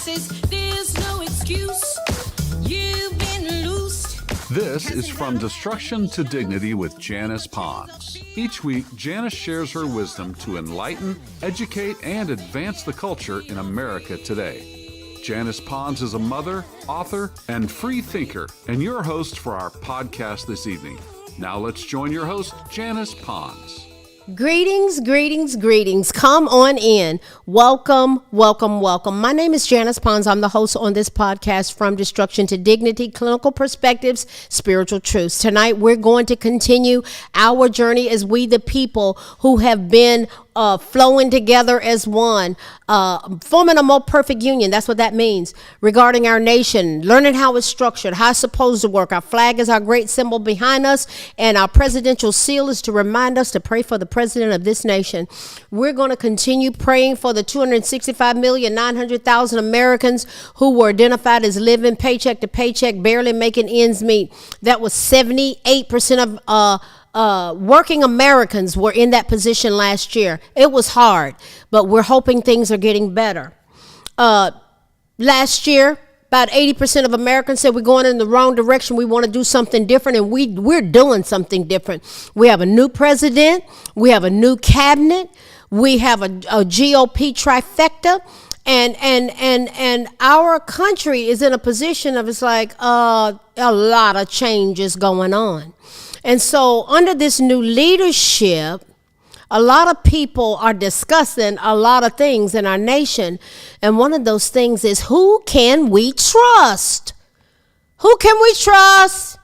taxes. There's no excuse. You've been loosed. This is From Destruction to Dignity with Janice Pons. Each week, Janice shares her wisdom to enlighten, educate, and advance the culture in America today. Janice Pons is a mother, author, and free thinker, and your host for our podcast this evening. Now let's join your host, Janice Pons. Greetings, greetings, greetings. Come on in. Welcome, welcome, welcome. My name is Janice Pons. I'm the host on this podcast, From Destruction to Dignity, Clinical Perspectives, Spiritual Truths. Tonight, we're going to continue our journey as we, the people who have been flowing together as one, forming a more perfect union. That's what that means. Regarding our nation, learning how it's structured, how it's supposed to work. Our flag is our great symbol behind us, and our presidential seal is to remind us to pray for the president of this nation. We're going to continue praying for the 265,900,000 Americans who were identified as living paycheck to paycheck, barely making ends meet. That was 78% of working Americans were in that position last year. It was hard, but we're hoping things are getting better. Last year, about 80% of Americans said we're going in the wrong direction. We want to do something different, and we're doing something different. We have a new president. We have a new cabinet. We have a GOP trifecta. And our country is in a position of, it's like a lot of changes going on. And so under this new leadership, a lot of people are discussing a lot of things in our nation. And one of those things is, who can we trust? Who can we trust?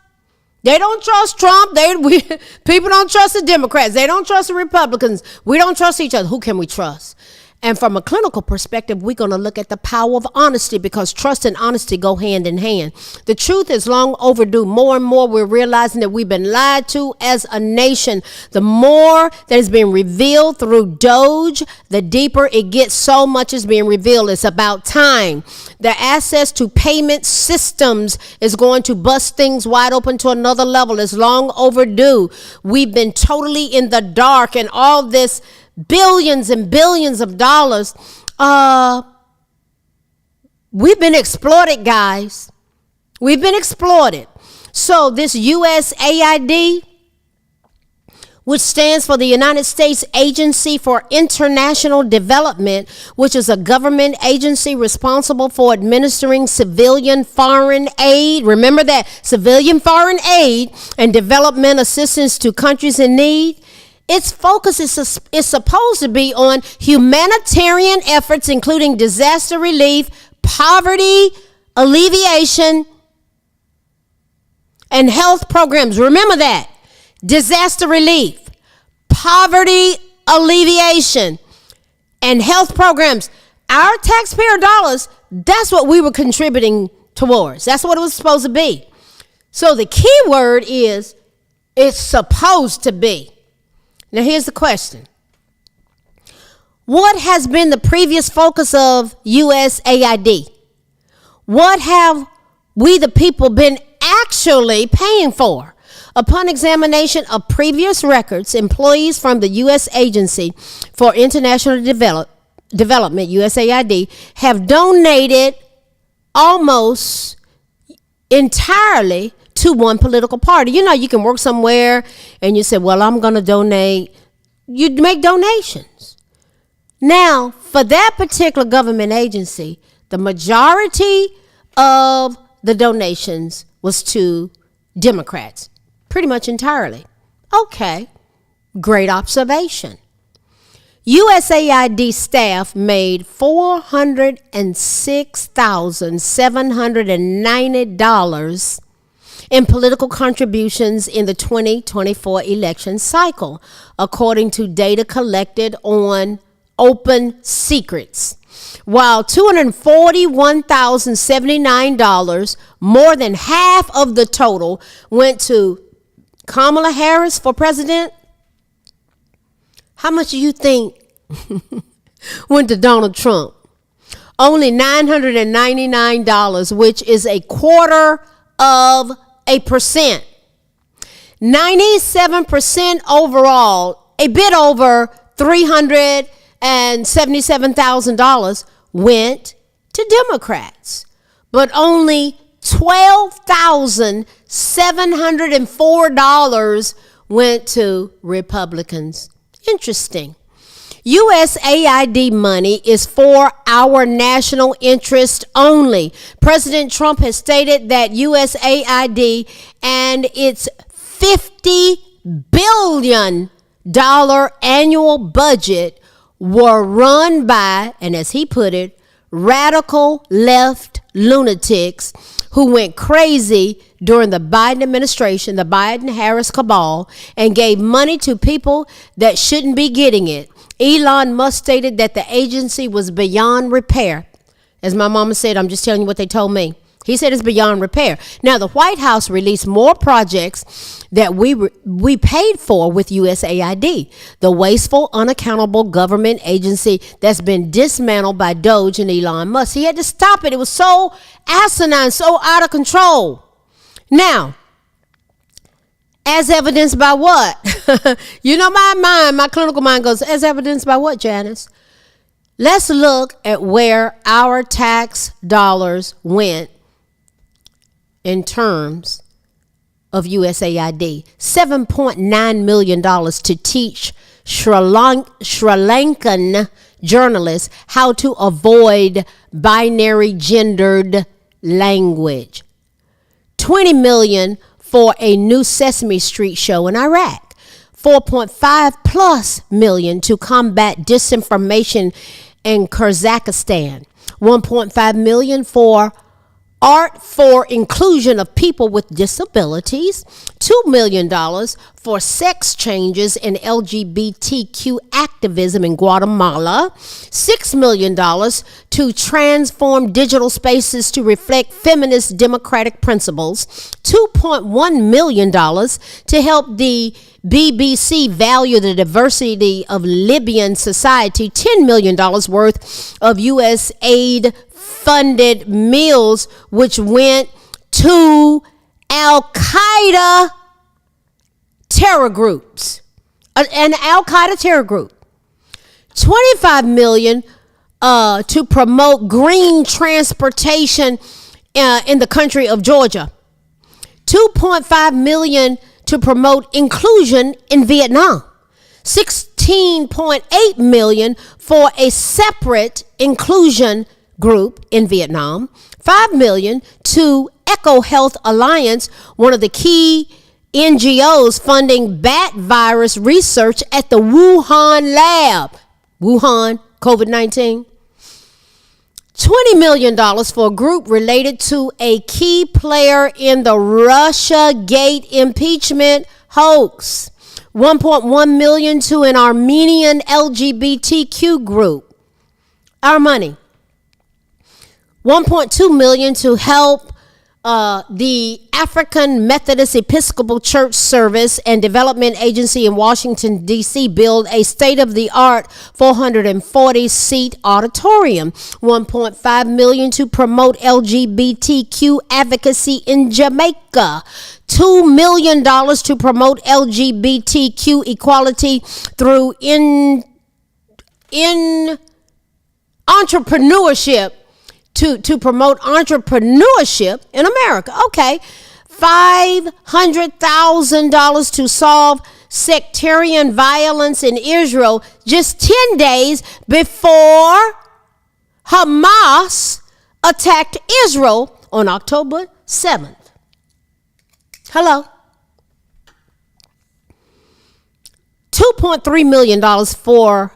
They don't trust Trump. People don't trust the Democrats. They don't trust the Republicans. We don't trust each other. Who can we trust? And from a clinical perspective, we're going to look at the power of honesty, because trust and honesty go hand in hand. The truth is long overdue. More and more, we're realizing that we've been lied to as a nation. The more that is being revealed through Doge, the deeper it gets. So much is being revealed. It's about time. The access to payment systems is going to bust things wide open to another level. It's long overdue. We've been totally in the dark, and all this billions and billions of dollars. We've been exploited, guys. We've been exploited. So this USAID, which stands for the United States Agency for International Development, which is a government agency responsible for administering civilian foreign aid. Remember that, civilian foreign aid and development assistance to countries in need. Its focus is supposed to be on humanitarian efforts, including disaster relief, poverty alleviation, and health programs. Remember that. Disaster relief, poverty alleviation, and health programs. Our taxpayer dollars, that's what we were contributing towards. That's what it was supposed to be. So the key word is, it's supposed to be. Now, here's the question. What has been the previous focus of USAID? What have we, the people, been actually paying for? Upon examination of previous records, employees from the U.S. Agency for International Development, USAID, have donated almost entirely to one political party. You know, you can work somewhere and you say, well, I'm going to donate. You make donations. Now, for that particular government agency, the majority of the donations was to Democrats, pretty much entirely. Okay, great observation. USAID staff made $406,790 in political contributions in the 2024 election cycle, according to data collected on Open Secrets. While $241,079, more than half of the total, went to Kamala Harris for president, how much do you think went to Donald Trump? Only $999, which is a quarter of a percent. 97% overall, a bit over $377,000 went to Democrats, but only $12,704 went to Republicans. Interesting. USAID money is for our national interest only. President Trump has stated that USAID and its $50 billion annual budget were run by, and as he put it, radical left lunatics who went crazy during the Biden administration, the Biden-Harris cabal, and gave money to people that shouldn't be getting it. Elon Musk stated that the agency was beyond repair. As my mama said, I'm just telling you what they told me. He said it's beyond repair. Now, the White House released more projects that we paid for with USAID, the wasteful, unaccountable government agency that's been dismantled by Doge and Elon Musk. He had to stop it. It was so asinine, so out of control. Now, as evidenced by what? You know, my clinical mind goes, as evidenced by what, Janice? Let's look at where our tax dollars went in terms of USAID. $7.9 million to teach Sri Lankan journalists how to avoid binary gendered language. $20 million for a new Sesame Street show in Iraq. 4.5 plus million to combat disinformation in Kazakhstan. 1.5 million for art for inclusion of people with disabilities. $2 million for sex changes in LGBTQ activism in Guatemala. $6 million to transform digital spaces to reflect feminist democratic principles. $2.1 million to help the BBC value the diversity of Libyan society. $10 million worth of U.S. aid funded meals, which went to Al-Qaeda terror groups, an Al-Qaeda terror group. $25 million to promote green transportation in the country of Georgia. $2.5 million to promote inclusion in Vietnam. $16.8 million for a separate inclusion group in Vietnam. $5 million to Eco Health Alliance, one of the key NGOs funding bat virus research at the Wuhan lab. Wuhan, COVID-19. $20 million for a group related to a key player in the Russiagate impeachment hoax. $1.1 million to an Armenian LGBTQ group. Our money. $1.2 million to help the African Methodist Episcopal Church Service and Development Agency in Washington, D.C. build a state-of-the-art 440-seat auditorium. $1.5 million to promote LGBTQ advocacy in Jamaica. $2 million to promote LGBTQ equality through in entrepreneurship. To promote entrepreneurship in America. Okay. $500,000 to solve sectarian violence in Israel just 10 days before Hamas attacked Israel on October 7th. Hello. $2.3 million for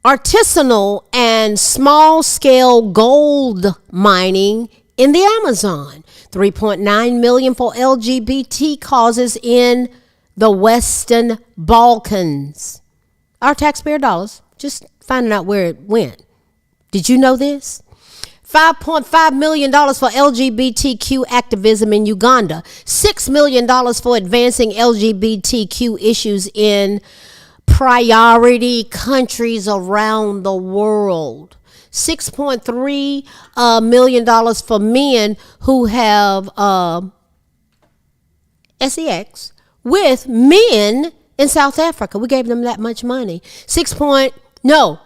artisanal and small-scale gold mining in the Amazon. $3.9 million for LGBT causes in the Western Balkans. Our taxpayer dollars, just finding out where it went. Did you know this? $5.5 million for LGBTQ activism in Uganda. $6 million for advancing LGBTQ issues in priority countries around the world. $6.3 million for men who have sex with men in South Africa. We gave them that much money. $8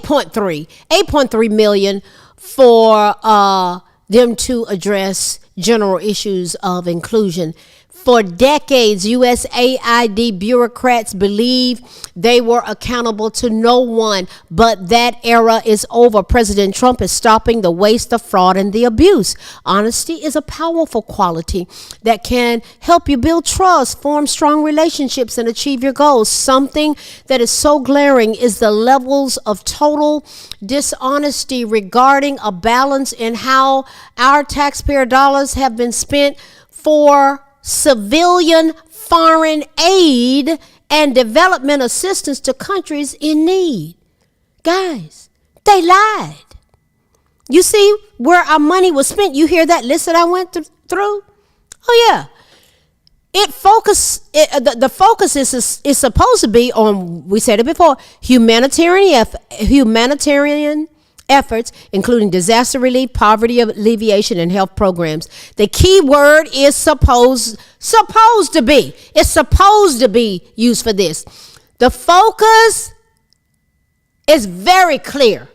8.3 million for them to address general issues of inclusion. For decades, USAID bureaucrats believed they were accountable to no one, but that era is over. President Trump is stopping the waste, the fraud, and the abuse. Honesty is a powerful quality that can help you build trust, form strong relationships, and achieve your goals. Something that is so glaring is the levels of total dishonesty regarding a balance in how our taxpayer dollars have been spent for civilian foreign aid and development assistance to countries in need. Guys, they lied. You see where our money was spent? You hear that list that I went through? Oh yeah. The focus is supposed to be on, we said it before, humanitarian efforts, including disaster relief, poverty alleviation, and health programs. The key word is supposed to be. It's supposed to be used for this. The focus is very clear.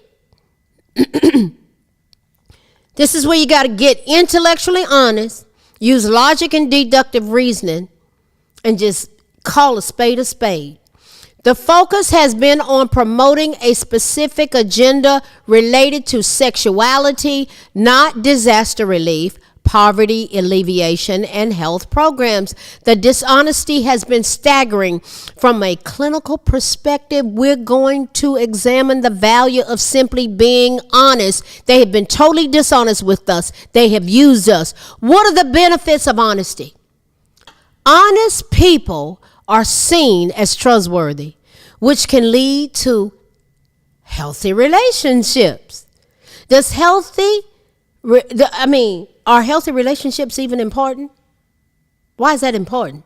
This is where you got to get intellectually honest, use logic and deductive reasoning, and just call a spade a spade. The focus has been on promoting a specific agenda related to sexuality, not disaster relief, poverty alleviation, and health programs. The dishonesty has been staggering. From a clinical perspective, we're going to examine the value of simply being honest. They have been totally dishonest with us. They have used us. What are the benefits of honesty? Honest people are seen as trustworthy, which can lead to healthy relationships. Are healthy relationships even important? Why is that important?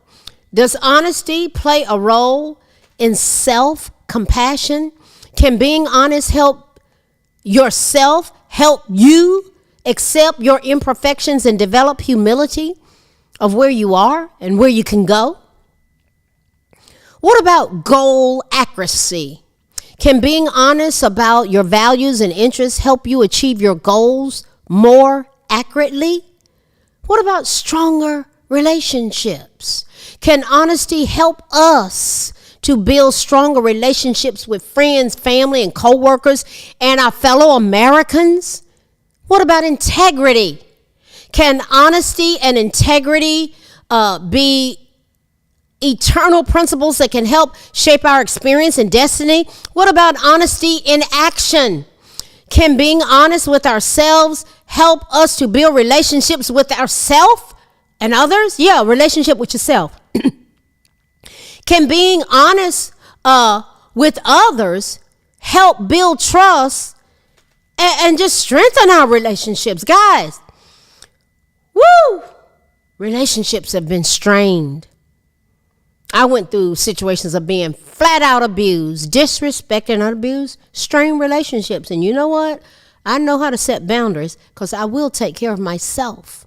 Does honesty play a role in self-compassion? Can being honest help yourself, help you accept your imperfections and develop humility of where you are and where you can go? What about goal accuracy? Can being honest about your values and interests help you achieve your goals more accurately? What about stronger relationships? Can honesty help us to build stronger relationships with friends, family, and coworkers, and our fellow Americans? What about integrity? Can honesty and integrity be eternal principles that can help shape our experience and destiny? What about honesty in action? Can being honest with ourselves help us to build relationships with ourselves and others? Yeah, relationship with yourself. Can being honest with others help build trust and just strengthen our relationships? Guys, woo! Relationships have been strained. I went through situations of being flat out abused, disrespected and abused, strained relationships. And you know what? I know how to set boundaries because I will take care of myself.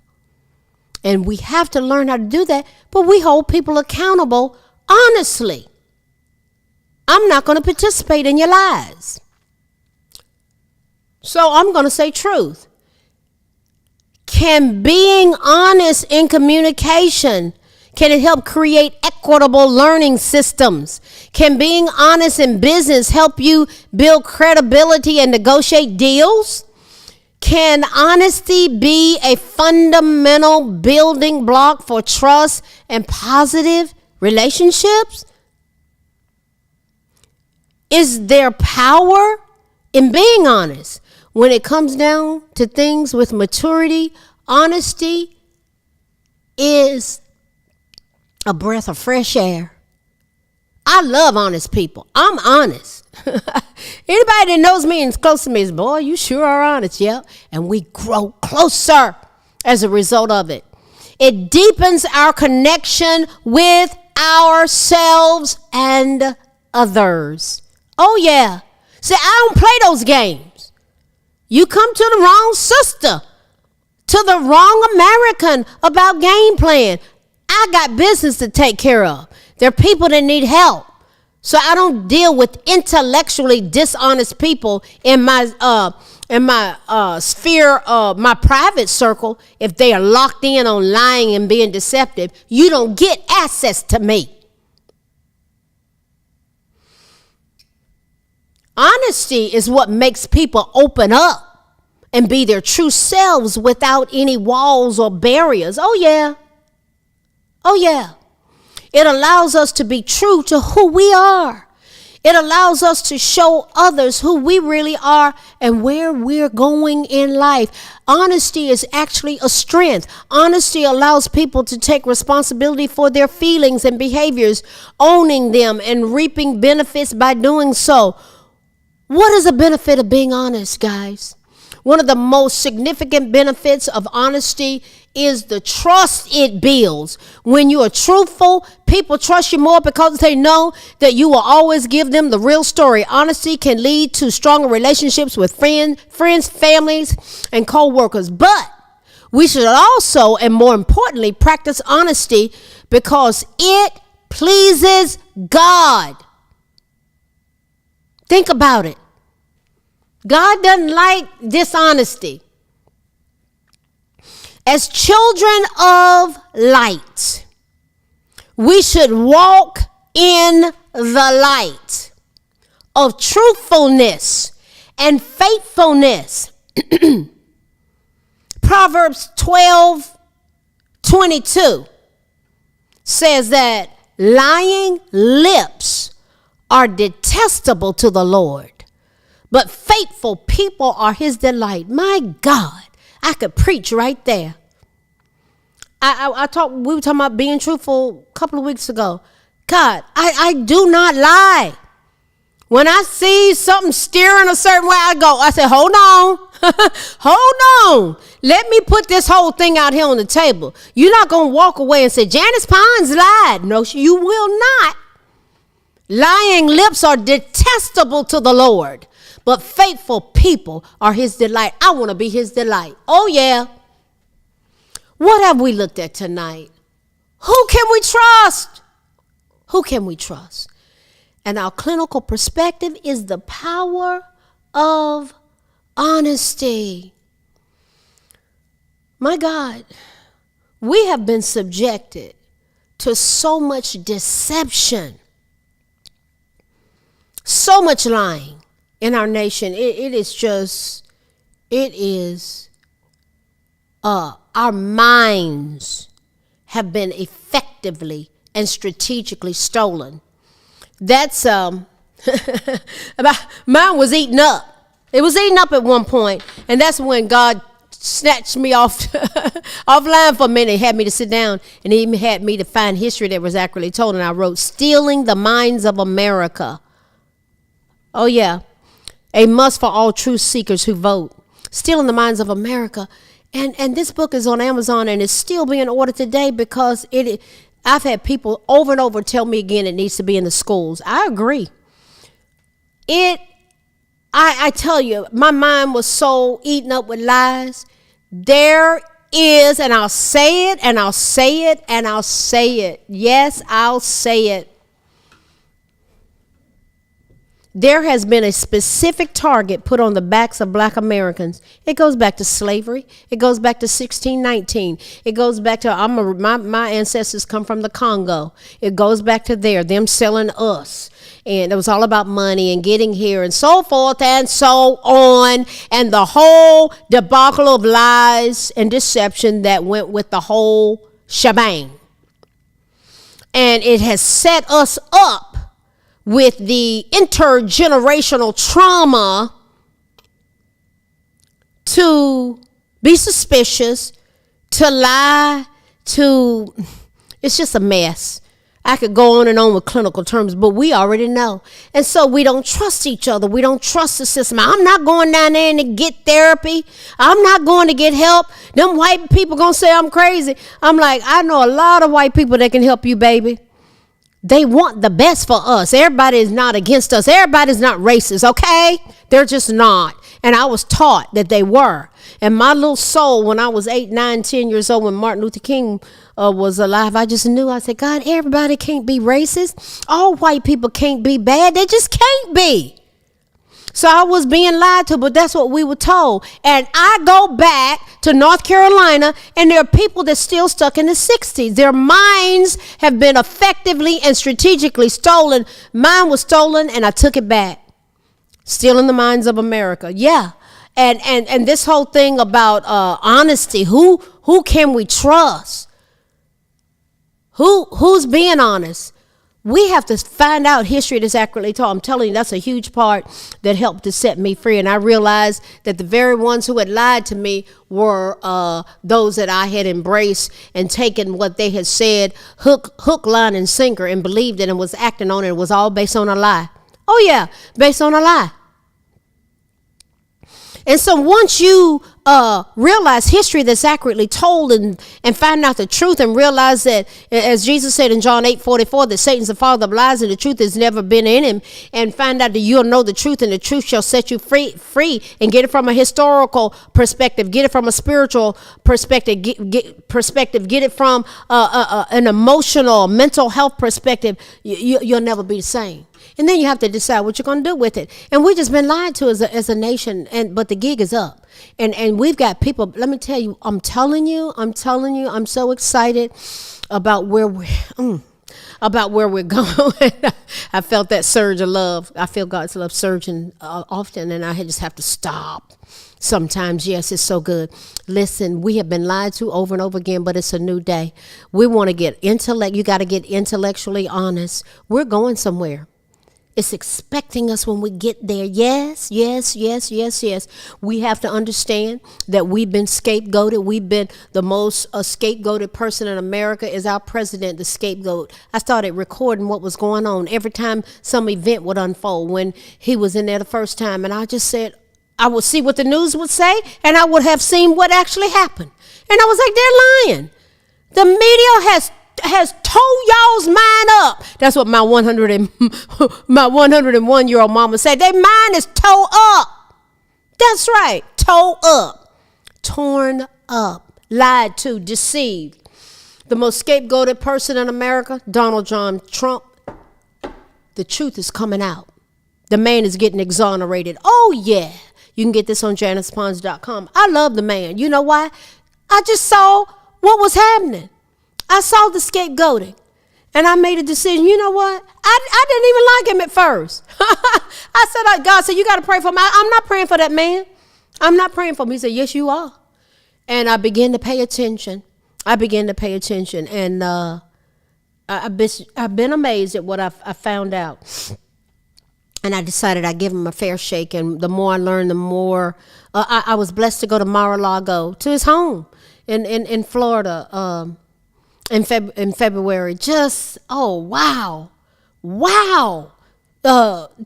And we have to learn how to do that, but we hold people accountable honestly. I'm not going to participate in your lies. So I'm going to say truth. Can being honest in communication, can it help create equitable learning systems? Can being honest in business help you build credibility and negotiate deals? Can honesty be a fundamental building block for trust and positive relationships? Is there power in being honest? When it comes down to things with maturity, honesty is a breath of fresh air. I love honest people. I'm honest. Anybody that knows me and is close to me is, boy, you sure are honest. Yeah. And we grow closer as a result of it. It deepens our connection with ourselves and others. Oh, yeah. See, I don't play those games. You come to the wrong sister, to the wrong American about game plan. I got business to take care of. There are people that need help. So I don't deal with intellectually dishonest people in my sphere, my private circle. If they are locked in on lying and being deceptive, you don't get access to me. Honesty is what makes people open up and be their true selves without any walls or barriers. Oh yeah. Oh yeah. It allows us to be true to who we are. It allows us to show others who we really are and where we're going in life. Honesty is actually a strength. Honesty allows people to take responsibility for their feelings and behaviors, owning them and reaping benefits by doing so. What is the benefit of being honest, guys? One of the most significant benefits of honesty is the trust it builds. When you are truthful, people trust you more because they know that you will always give them the real story. Honesty can lead to stronger relationships with friends, families, and co-workers. But we should also, and more importantly, practice honesty because it pleases God. Think about it. God doesn't like dishonesty. As children of light, we should walk in the light of truthfulness and faithfulness. Proverbs 12:22 says that lying lips are detestable to the Lord, but faithful people are his delight. My God, I could preach right there. We were talking about being truthful a couple of weeks ago. God, I do not lie. When I see something steering a certain way, I say, hold on. Hold on. Let me put this whole thing out here on the table. You're not going to walk away and say, Janice Pons lied. No, you will not. Lying lips are detestable to the Lord, but faithful people are his delight. I want to be his delight. Oh, yeah. What have we looked at tonight? Who can we trust? Who can we trust? And our clinical perspective is the power of honesty. My God, we have been subjected to so much deception, so much lying in our nation. Our minds have been effectively and strategically stolen. That's mine was eaten up. It was eaten up at one point, and that's when God snatched me offline for a minute, had me to sit down, and even had me to find history that was accurately told. And I wrote, "Stealing the Minds of America." Oh yeah, a must for all truth seekers who vote. Stealing the Minds of America. And this book is on Amazon and is still being ordered today because I've had people over and over tell me again it needs to be in the schools. I agree. I tell you, my mind was so eaten up with lies. There is, and I'll say it, and I'll say it, and I'll say it. Yes, I'll say it. There has been a specific target put on the backs of black Americans. It goes back to slavery. It goes back to 1619. It goes back to, my ancestors come from the Congo. It goes back to them selling us. And it was all about money and getting here and so forth and so on. And the whole debacle of lies and deception that went with the whole shebang. And it has set us up with the intergenerational trauma to be suspicious, to lie, it's just a mess. I could go on and on with clinical terms, but we already know. And so we don't trust each other. We don't trust the system. I'm not going down there to get therapy. I'm not going to get help. Them white people going to say I'm crazy. I'm like, I know a lot of white people that can help you, baby. They want the best for us. Everybody is not against us. Everybody's not racist, okay? They're just not. And I was taught that they were. And my little soul, when I was 8, 9, 10 years old, when Martin Luther King was alive, I just knew. I said, God, everybody can't be racist. All white people can't be bad. They just can't be. So I was being lied to, but that's what we were told. And I go back to North Carolina, and there are people that's still stuck in the 60s. Their minds have been effectively and strategically stolen. Mine was stolen, and I took it back. Stealing the minds of America. Yeah. And this whole thing about honesty, who can we trust? Who's being honest? We have to find out history that's accurately told. I'm telling you, that's a huge part that helped to set me free. And I realized that the very ones who had lied to me were those that I had embraced and taken what they had said, hook, line, and sinker, and believed it and was acting on it. It was all based on a lie. Oh, yeah, based on a lie. And so once you realize history that's accurately told and find out the truth and realize that, as Jesus said in John 8:44, that Satan's the father of lies and the truth has never been in him, and find out that you'll know the truth and the truth shall set you free, and get it from a historical perspective, get it from a spiritual perspective, get it from an emotional, mental health perspective, you'll never be the same. And then you have to decide what you're going to do with it. And we've just been lied to as a nation, but the gig is up. And we've got people, let me tell you, I'm telling you, I'm so excited about where we're going. I felt that surge of love. I feel God's love surging often, and I just have to stop. Sometimes, yes, it's so good. Listen, we have been lied to over and over again, but it's a new day. We want to get you got to get intellectually honest. We're going somewhere. It's expecting us when we get there. Yes. We have to understand that we've been scapegoated. We've been the most scapegoated person in America is our president, the scapegoat. I started recording what was going on every time some event would unfold when he was in there the first time. And I just said, I would see what the news would say, and I would have seen what actually happened. And I was like, they're lying. The media has told y'all's mind up. That's what my 101-year-old mama said. Their mind is towed up. That's right. Towed up. Torn up. Lied to. Deceived. The most scapegoated person in America, Donald John Trump. The truth is coming out. The man is getting exonerated. Oh, yeah. You can get this on JanicePons.com. I love the man. You know why? I just saw what was happening. I saw the scapegoating, and I made a decision. You know what? I didn't even like him at first. I said, God said, you got to pray for me. I'm not praying for that man. I'm not praying for him. He said, yes, you are. And I began to pay attention. And I've been amazed at what I found out. And I decided I'd give him a fair shake. And the more I learned, the more I was blessed to go to Mar-a-Lago, to his home in Florida. In February, just, oh, wow,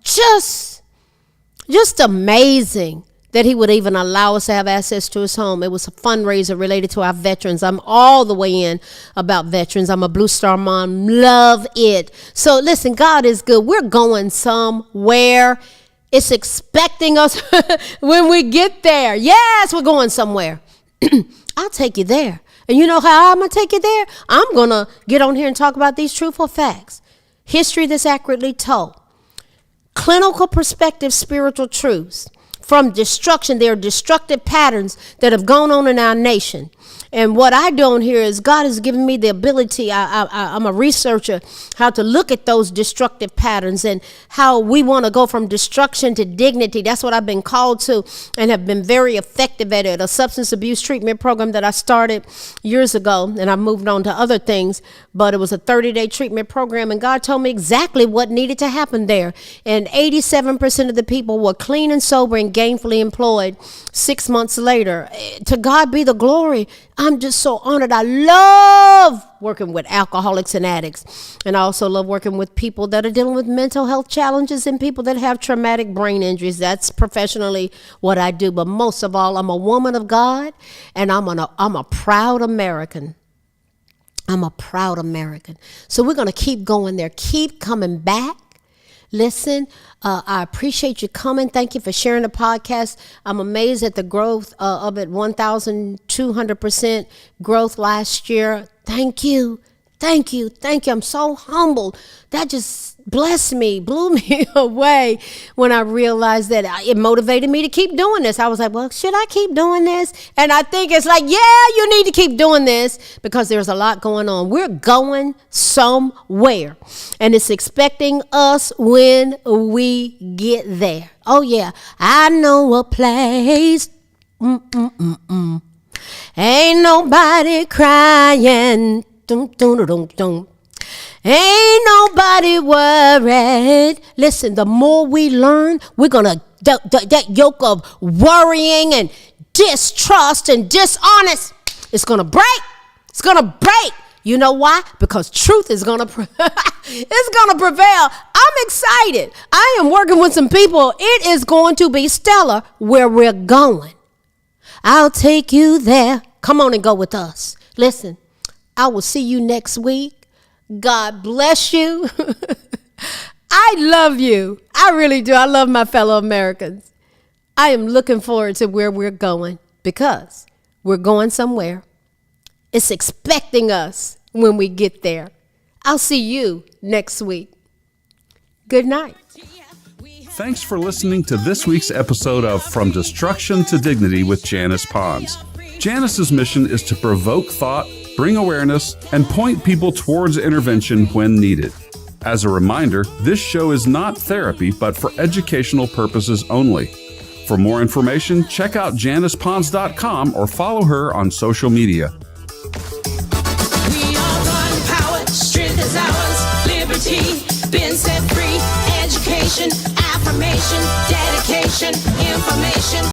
just amazing that he would even allow us to have access to his home. It was a fundraiser related to our veterans. I'm all the way in about veterans. I'm a Blue Star mom, love it. So listen, God is good. We're going somewhere. It's expecting us when we get there. Yes, we're going somewhere. I'll take you there. And you know how I'm going to take you there? I'm going to get on here and talk about these truthful facts. History that's accurately told. Clinical perspective, spiritual truths. From destruction, there are destructive patterns that have gone on in our nation. And what I do on here is God has given me the ability, I'm a researcher, how to look at those destructive patterns and how we want to go from destruction to dignity. That's what I've been called to and have been very effective at it. A substance abuse treatment program that I started years ago, and I moved on to other things, but it was a 30-day treatment program, and God told me exactly what needed to happen there. And 87% of the people were clean and sober and gainfully employed 6 months later. To God be the glory. I'm just so honored. I love working with alcoholics and addicts. And I also love working with people that are dealing with mental health challenges and people that have traumatic brain injuries. That's professionally what I do. But most of all, I'm a woman of God, and I'm a proud American. I'm a proud American. So we're going to keep going there. Keep coming back. Listen, I appreciate you coming. Thank you for sharing the podcast. I'm amazed at the growth of it, 1,200% growth last year. Thank you. Thank you. Thank you. I'm so humbled. That just blessed me, blew me away when I realized that it motivated me to keep doing this. I was like, well, should I keep doing this? And I think it's like, yeah, you need to keep doing this because there's a lot going on. We're going somewhere, and it's expecting us when we get there. Oh, yeah. I know a place. Ain't nobody crying. Dum, dum, dum, dum. Ain't nobody worried. Listen, the more we learn, we're gonna that yoke of worrying and distrust and dishonest, it's gonna break. It's gonna break. You know why? Because truth is gonna it's gonna prevail. I'm excited. I am working with some people. It is going to be stellar where we're going. I'll take you there. Come on and go with us. Listen, I will see you next week. God bless you. I love you. I really do. I love my fellow Americans. I am looking forward to where we're going because we're going somewhere. It's expecting us when we get there. I'll see you next week. Good night. Thanks for listening to this week's episode of From Destruction to Dignity with Janice Pons. Janice's mission is to provoke thought, bring awareness, and point people towards intervention when needed. As a reminder, this show is not therapy, but for educational purposes only. For more information, check out JanicePons.com or follow her on social media. We are one power, strength is ours, liberty, been set free, education, affirmation, dedication, information.